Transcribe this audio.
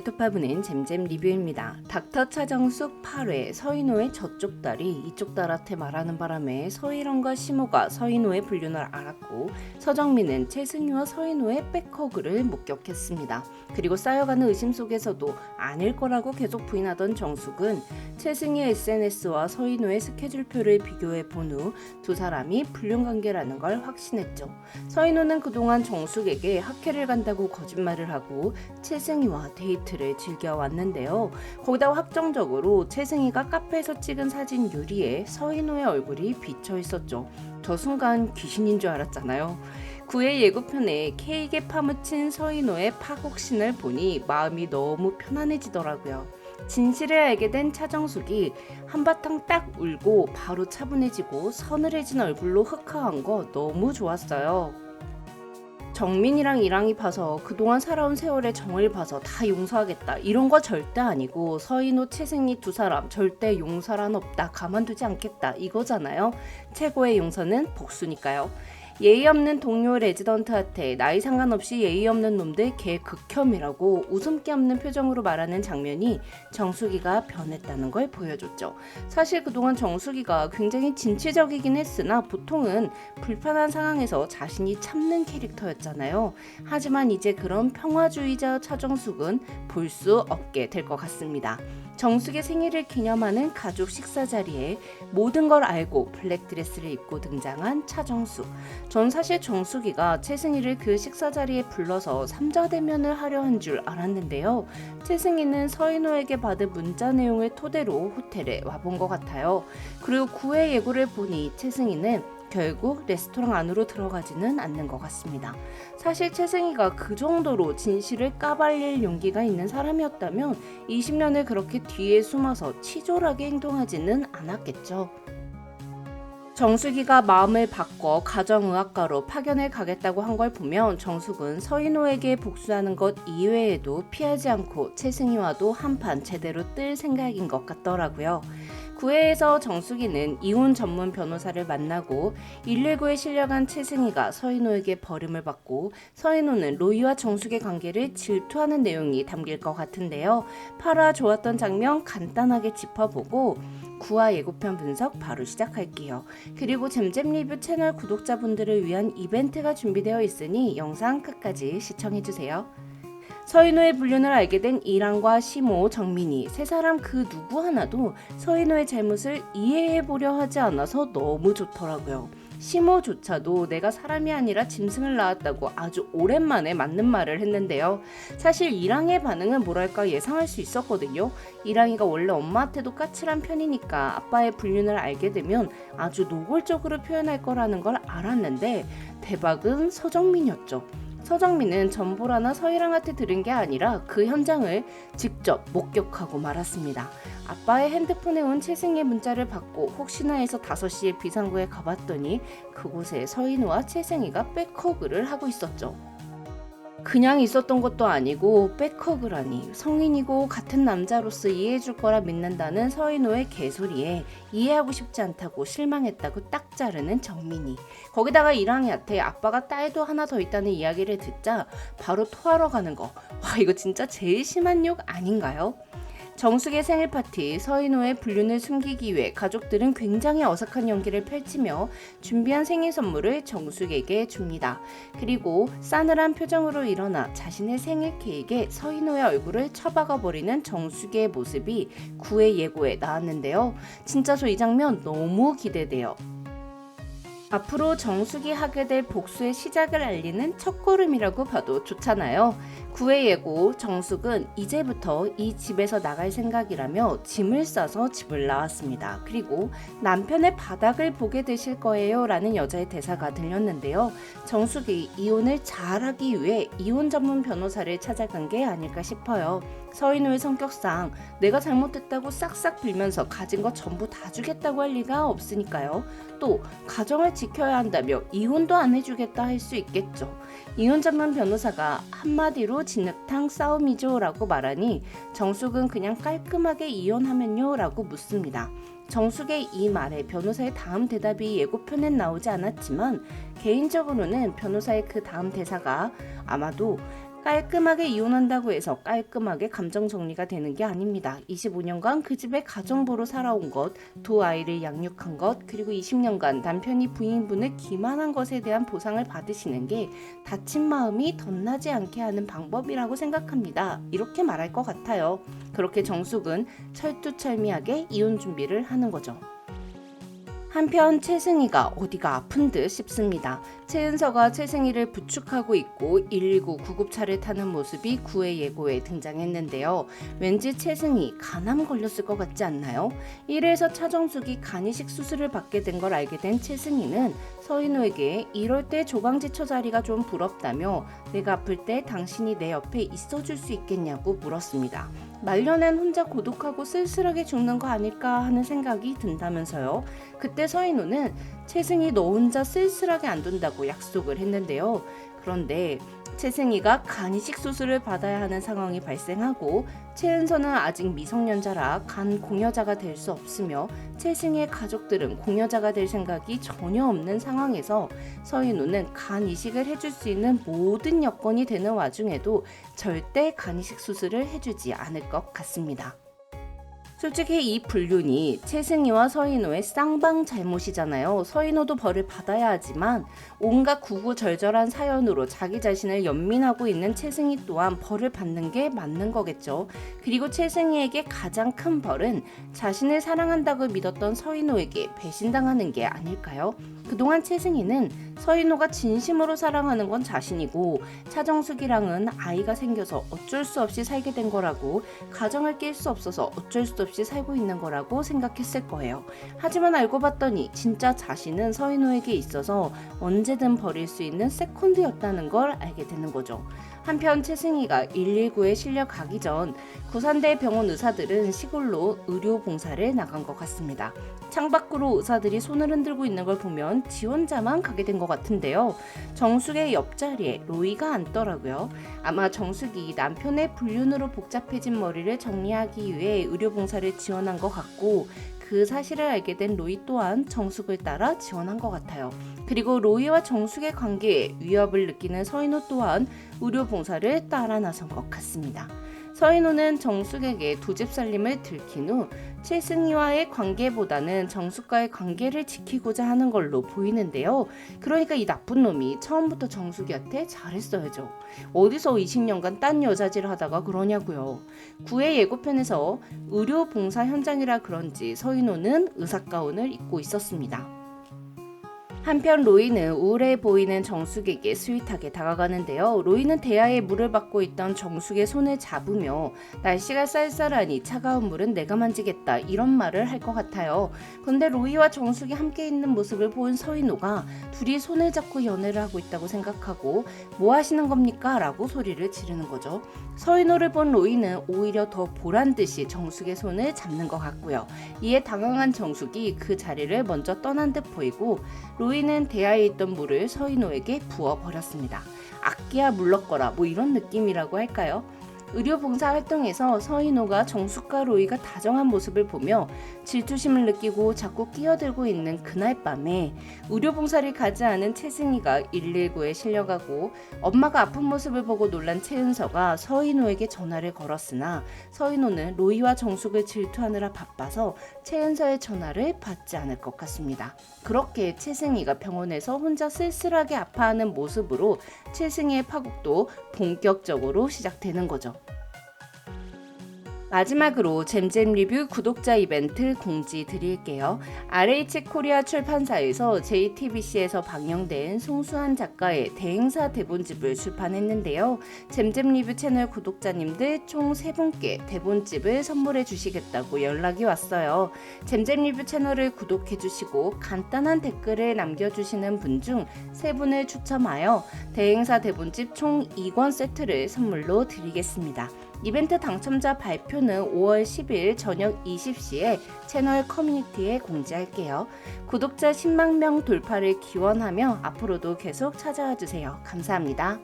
유튜브는 잼잼 리뷰입니다. 닥터 차정숙 8회 서인호의 저쪽 다리 이쪽 다리한테 말하는 바람에 서일원과 시모가 서인호의 불륜을 알았고 서정민은 최승희와 서인호의 백허그를 목격했습니다. 그리고 쌓여가는 의심 속에서도 아닐 거라고 계속 부인하던 정숙은 최승희의 SNS와 서인호의 스케줄표를 비교해 본 후 두 사람이 불륜 관계라는 걸 확신했죠. 서인호는 그동안 정숙에게 학회를 간다고 거짓말을 하고 최승희와 데이트를 즐겨왔는데요. 거기다가 확정적으로 최승희가 카페에서 찍은 사진 유리에 서인호의 얼굴이 비쳐 있었죠. 저 순간 귀신인 줄 알았잖아요. 9회 예고편에 케이크에 파묻힌 서인호의 파국신을 보니 마음이 너무 편안해지더라고요. 진실을 알게 된 차정숙이 한바탕 딱 울고 바로 차분해지고 서늘해진 얼굴로 흑화한 거 너무 좋았어요. 정민이랑 이랑이 봐서 그동안 살아온 세월의 정을 봐서 다 용서하겠다 이런 거 절대 아니고 서인호, 최승희 두 사람 절대 용서란 없다 가만두지 않겠다 이거잖아요. 최고의 용서는 복수니까요. 예의 없는 동료 레지던트한테 나이 상관없이 예의 없는 놈들 개 극혐이라고 웃음기 없는 표정으로 말하는 장면이 정숙이가 변했다는 걸 보여줬죠. 사실 그동안 정숙이가 굉장히 진취적이긴 했으나 보통은 불편한 상황에서 자신이 참는 캐릭터였잖아요. 하지만 이제 그런 평화주의자 차정숙은 볼 수 없게 될 것 같습니다. 정숙의 생일을 기념하는 가족 식사 자리에 모든 걸 알고 블랙드레스를 입고 등장한 차정숙. 전 사실 정숙이가 최승희를 그 식사 자리에 불러서 삼자대면을 하려 한 줄 알았는데요. 최승희는 서인호에게 받은 문자 내용을 토대로 호텔에 와본 것 같아요. 그리고 9회 예고를 보니 최승희는 결국 레스토랑 안으로 들어가지는 않는 것 같습니다. 사실 최승희가 그 정도로 진실을 까발릴 용기가 있는 사람이었다면 20년을 그렇게 뒤에 숨어서 치졸하게 행동하지는 않았겠죠. 정숙이가 마음을 바꿔 가정의학과로 파견을 가겠다고 한 걸 보면 정숙은 서인호에게 복수하는 것 이외에도 피하지 않고 최승희와도 한판 제대로 뜰 생각인 것 같더라고요. 9회에서 정숙이는 이혼 전문 변호사를 만나고 119에 실려간 최승희가 서인호에게 버림을 받고 서인호는 로이와 정숙의 관계를 질투하는 내용이 담길 것 같은데요. 8화 좋았던 장면 간단하게 짚어보고 9화 예고편 분석 바로 시작할게요. 그리고 잼잼 리뷰 채널 구독자분들을 위한 이벤트가 준비되어 있으니 영상 끝까지 시청해주세요. 서인호의 불륜을 알게 된 이랑과 시모, 정민이 세 사람 그 누구 하나도 서인호의 잘못을 이해해보려 하지 않아서 너무 좋더라고요. 시모조차도 내가 사람이 아니라 짐승을 낳았다고 아주 오랜만에 맞는 말을 했는데요. 사실 이랑의 반응은 뭐랄까 예상할 수 있었거든요. 이랑이가 원래 엄마한테도 까칠한 편이니까 아빠의 불륜을 알게 되면 아주 노골적으로 표현할 거라는 걸 알았는데 대박은 서정민이었죠. 서정민은 전보라나 서희랑한테 들은 게 아니라 그 현장을 직접 목격하고 말았습니다. 아빠의 핸드폰에 온 최승희의 문자를 받고 혹시나 해서 5시에 비상구에 가봤더니 그곳에 서인호와 최승희가 백허그를 하고 있었죠. 그냥 있었던 것도 아니고 백허그라니. 성인이고 같은 남자로서 이해해줄 거라 믿는다는 서인호의 개소리에 이해하고 싶지 않다고 실망했다고 딱 자르는 정민이. 거기다가 이랑이한테 아빠가 딸도 하나 더 있다는 이야기를 듣자 바로 토하러 가는 거. 와, 이거 진짜 제일 심한 욕 아닌가요? 정숙의 생일 파티, 서인호의 불륜을 숨기기 위해 가족들은 굉장히 어색한 연기를 펼치며 준비한 생일 선물을 정숙에게 줍니다. 그리고 싸늘한 표정으로 일어나 자신의 생일 케이크에 서인호의 얼굴을 처박아버리는 정숙의 모습이 9회 예고에 나왔는데요. 진짜 저 이 장면 너무 기대돼요. 앞으로 정숙이 하게 될 복수의 시작을 알리는 첫걸음이라고 봐도 좋잖아요. 9회 예고 정숙은 이제부터 이 집에서 나갈 생각이라며 짐을 싸서 집을 나왔습니다. 그리고 남편의 바닥을 보게 되실 거예요 라는 여자의 대사가 들렸는데요. 정숙이 이혼을 잘하기 위해 이혼 전문 변호사를 찾아간 게 아닐까 싶어요. 서인호의 성격상 내가 잘못했다고 싹싹 빌면서 가진 거 전부 다 주겠다고 할 리가 없으니까요. 또 가정을 지켜야 한다며 이혼도 안 해주겠다 할 수 있겠죠. 이혼 전문 변호사가 한마디로 진흙탕 싸움이죠 라고 말하니 정숙은 그냥 깔끔하게 이혼하면요 라고 묻습니다. 정숙의 이 말에 변호사의 다음 대답이 예고편엔 나오지 않았지만 개인적으로는 변호사의 그 다음 대사가 아마도 깔끔하게 이혼한다고 해서 깔끔하게 감정 정리가 되는 게 아닙니다. 25년간 그 집에 가정부로 살아온 것, 두 아이를 양육한 것, 그리고 20년간 남편이 부인분을 기만한 것에 대한 보상을 받으시는 게 다친 마음이 덧나지 않게 하는 방법이라고 생각합니다. 이렇게 말할 것 같아요. 그렇게 정숙은 철두철미하게 이혼 준비를 하는 거죠. 한편 채승이가 어디가 아픈 듯 싶습니다. 최은서가 채승이를 부축하고 있고 119 구급차를 타는 모습이 구의 예고에 등장했는데요. 왠지 채승이 간암 걸렸을 것 같지 않나요? 이래서 차정숙이 간이식 수술을 받게 된 걸 알게 된 채승이는 서인호에게 이럴 때 조강지처 자리가 좀 부럽다며 내가 아플 때 당신이 내 옆에 있어줄 수 있겠냐고 물었습니다. 말년엔 혼자 고독하고 쓸쓸하게 죽는 거 아닐까 하는 생각이 든다면서요. 그때 서인호는 채승이 너 혼자 쓸쓸하게 안 둔다고 약속을 했는데요. 그런데 채승이가 간이식 수술을 받아야 하는 상황이 발생하고 최은서는 아직 미성년자라 간 공여자가 될 수 없으며 채승이의 가족들은 공여자가 될 생각이 전혀 없는 상황에서 서인호는 간 이식을 해줄 수 있는 모든 여건이 되는 와중에도 절대 간이식 수술을 해주지 않을 것 같습니다. 솔직히 이 불륜이 채승이와 서인호의 쌍방 잘못이잖아요. 서인호도 벌을 받아야 하지만 온갖 구구절절한 사연으로 자기 자신을 연민하고 있는 채승이 또한 벌을 받는 게 맞는 거겠죠. 그리고 채승이에게 가장 큰 벌은 자신을 사랑한다고 믿었던 서인호에게 배신당하는 게 아닐까요? 그동안 채승이는 서인호가 진심으로 사랑하는 건 자신이고 차정숙이랑은 아이가 생겨서 어쩔 수 없이 살게 된 거라고 가정을 낄 수 없어서 어쩔 수 없이 살고 있는 거라고 생각했을 거예요. 하지만 알고 봤더니 진짜 자신은 서인호에게 있어서 언제든 버릴 수 있는 세컨드였다는 걸 알게 되는 거죠. 한편 채승이가 119에 실려 가기 전 구산대 병원 의사들은 시골로 의료 봉사를 나간 것 같습니다. 창밖으로 의사들이 손을 흔들고 있는 걸 보면 지 혼자만 가게 된 것 같은데요. 정숙의 옆자리에 로이가 앉더라고요. 아마 정숙이 남편의 불륜으로 복잡해진 머리를 정리하기 위해 의료 봉사를 지원한 것 같고 그 사실을 알게 된 로이 또한 정숙을 따라 지원한 것 같아요. 그리고 로이와 정숙의 관계에 위협을 느끼는 서인호 또한 의료 봉사를 따라 나선 것 같습니다. 서인호는 정숙에게 두 집 살림을 들킨 후 채승이와의 관계보다는 정숙과의 관계를 지키고자 하는 걸로 보이는데요. 그러니까 이 나쁜 놈이 처음부터 정숙이한테 잘했어야죠. 어디서 20년간 딴 여자질 하다가 그러냐고요. 9회 예고편에서 의료 봉사 현장이라 그런지 서인호는 의사가운을 입고 있었습니다. 한편 로이는 우울해 보이는 정숙에게 스윗하게 다가가는데요. 로이는 대야에 물을 받고 있던 정숙의 손을 잡으며 날씨가 쌀쌀하니 차가운 물은 내가 만지겠다 이런 말을 할 것 같아요. 그런데 로이와 정숙이 함께 있는 모습을 본 서인호가 둘이 손을 잡고 연애를 하고 있다고 생각하고 뭐 하시는 겁니까? 라고 소리를 지르는 거죠. 서인호를 본 로이는 오히려 더 보란듯이 정숙의 손을 잡는 것 같고요. 이에 당황한 정숙이 그 자리를 먼저 떠난 듯 보이고 로이는 대야에 있던 물을 서인호에게 부어버렸습니다. 악기야 물렀거라 뭐 이런 느낌이라고 할까요? 의료 봉사 활동에서 서인호가 정숙과 로이가 다정한 모습을 보며 질투심을 느끼고 자꾸 끼어들고 있는 그날 밤에 의료 봉사를 가지 않은 채승이가 119에 실려가고 엄마가 아픈 모습을 보고 놀란 최은서가 서인호에게 전화를 걸었으나 서인호는 로이와 정숙을 질투하느라 바빠서 최은서의 전화를 받지 않을 것 같습니다. 그렇게 채승이가 병원에서 혼자 쓸쓸하게 아파하는 모습으로 채승이의 파국도 본격적으로 시작되는 거죠. 마지막으로 잼잼 리뷰 구독자 이벤트 공지 드릴게요. RH 코리아 출판사에서 JTBC에서 방영된 송수환 작가의 대행사 대본집을 출판했는데요. 잼잼 리뷰 채널 구독자님들 총 3분께 대본집을 선물해 주시겠다고 연락이 왔어요. 잼잼 리뷰 채널을 구독해 주시고 간단한 댓글을 남겨주시는 분 중 3분을 추첨하여 대행사 대본집 총 2권 세트를 선물로 드리겠습니다. 이벤트 당첨자 발표는 5월 10일 저녁 20시에 채널 커뮤니티에 공지할게요. 구독자 10만 명 돌파를 기원하며 앞으로도 계속 찾아와 주세요. 감사합니다.